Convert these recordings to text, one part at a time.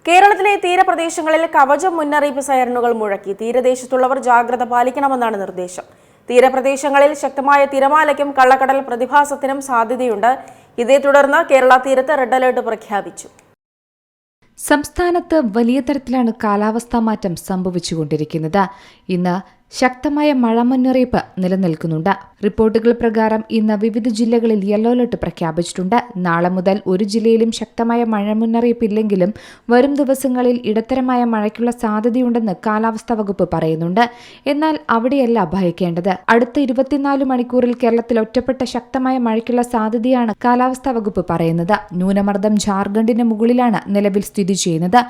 കേരളത്തിലെ തീരപ്രദേശങ്ങളിൽ കവച മുന്നറിയിപ്പ് സൈറനുകൾ മുഴക്കി. തീരദേശത്തുള്ളവർ ജാഗ്രത പാലിക്കണമെന്നാണ് നിർദ്ദേശം. തീരപ്രദേശങ്ങളിൽ ശക്തമായ തിരമാലയ്ക്കും കള്ളക്കടൽ പ്രതിഭാസത്തിനും സാധ്യതയുണ്ട്. ഇതേ തുടർന്ന് കേരള തീരത്ത് റെഡ് അലർട്ട് പ്രഖ്യാപിച്ചു. സംസ്ഥാനത്ത് വലിയ തരത്തിലാണ് കാലാവസ്ഥാ മാറ്റം സംഭവിച്ചുകൊണ്ടിരിക്കുന്നത്. ഇന്ന് ശക്തമായ മഴ മുന്നറിയിപ്പ് നിലനിൽക്കുന്നുണ്ട്. റിപ്പോർട്ടുകൾ പ്രകാരം ഇന്ന് വിവിധ ജില്ലകളിൽ യെല്ലോ അലർട്ട് പ്രഖ്യാപിച്ചിട്ടുണ്ട്. നാളെ മുതൽ ഒരു ജില്ലയിലും ശക്തമായ മഴ മുന്നറിയിപ്പ് ഇല്ലെങ്കിലും വരും ദിവസങ്ങളിൽ ഇടത്തരമായ മഴയ്ക്കുള്ള സാധ്യതയുണ്ടെന്ന് കാലാവസ്ഥാ വകുപ്പ് പറയുന്നുണ്ട്. എന്നാൽ അവിടെയല്ല ഭയക്കേണ്ടത്. അടുത്ത 24 മണിക്കൂറിൽ കേരളത്തിൽ ഒറ്റപ്പെട്ട ശക്തമായ മഴയ്ക്കുള്ള സാധ്യതയാണ് കാലാവസ്ഥാ വകുപ്പ് പറയുന്നത്. ന്യൂനമർദ്ദം ജാർഖണ്ഡിന് മുകളിലാണ് നിലവിൽ സ്ഥിതി ചെയ്യുന്നത്.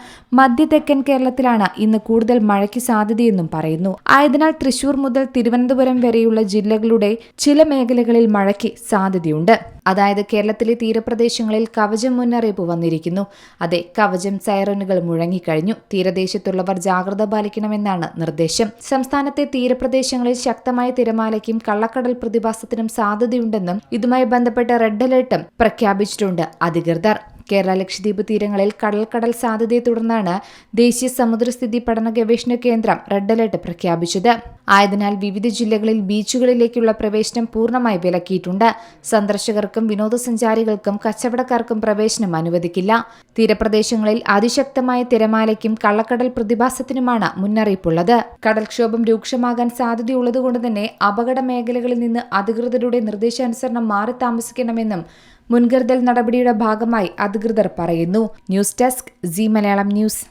മധ്യ തെക്കൻ കേരളത്തിലാണ് ഇന്ന് കൂടുതൽ മഴയ്ക്ക് സാധ്യതയെന്നും പറയുന്നു. ആയതിനാൽ തൃശൂർ മുതൽ തിരുവനന്തപുരം വരെയുള്ള ജില്ലകളുടെ ചില മേഖലകളിൽ മഴയ്ക്ക് സാധ്യതയുണ്ട്. അതായത് കേരളത്തിലെ തീരപ്രദേശങ്ങളിൽ കവചം മുന്നറിയിപ്പ് വന്നിരിക്കുന്നു. അതെ, കവചം സൈറനുകൾ മുഴങ്ങിക്കഴിഞ്ഞു. തീരദേശത്തുള്ളവർ ജാഗ്രത പാലിക്കണമെന്നാണ് നിർദ്ദേശം. സംസ്ഥാനത്തെ തീരപ്രദേശങ്ങളിൽ ശക്തമായ തിരമാലയ്ക്കും കള്ളക്കടൽ പ്രതിഭാസത്തിനും സാധ്യതയുണ്ടെന്നും ഇതുമായി ബന്ധപ്പെട്ട റെഡ് അലർട്ടും പ്രഖ്യാപിച്ചിട്ടുണ്ട് അധികൃതർ. കേരള ലക്ഷദ്വീപ് തീരങ്ങളിൽ കടൽ സാധ്യതയെ തുടർന്നാണ് ദേശീയ സമുദ്രസ്ഥിതി പഠന ഗവേഷണ കേന്ദ്രം റെഡ് അലർട്ട് പ്രഖ്യാപിച്ചത്. ആയതിനാൽ വിവിധ ജില്ലകളിൽ ബീച്ചുകളിലേക്കുള്ള പ്രവേശനം പൂർണ്ണമായി വിലക്കിയിട്ടുണ്ട്. സന്ദർശകർക്കും വിനോദസഞ്ചാരികൾക്കും കച്ചവടക്കാർക്കും പ്രവേശനം അനുവദിക്കില്ല. തീരപ്രദേശങ്ങളിൽ അതിശക്തമായ തിരമാലയ്ക്കും കള്ളക്കടൽ പ്രതിഭാസത്തിനുമാണ് മുന്നറിയിപ്പുള്ളത്. കടൽക്ഷോഭം രൂക്ഷമാകാൻ സാധ്യതയുള്ളതുകൊണ്ട് തന്നെ അപകട മേഖലകളിൽ നിന്ന് അധികൃതരുടെ നിർദ്ദേശാനുസരണം മാറി താമസിക്കണമെന്നും മുൻകരുതൽ നടപടിയുടെ ഭാഗമായി അധികൃതർ പറയുന്നു. News desk C Malayalam news.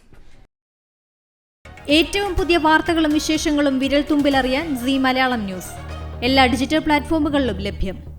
ഏറ്റവും പുതിയ വാർത്തകളും വിശേഷങ്ങളും വിരൽ തുമ്പിലറിയാൻ സി മലയാളം ന്യൂസ് എല്ലാ ഡിജിറ്റൽ പ്ലാറ്റ്ഫോമുകളിലും ലഭ്യം.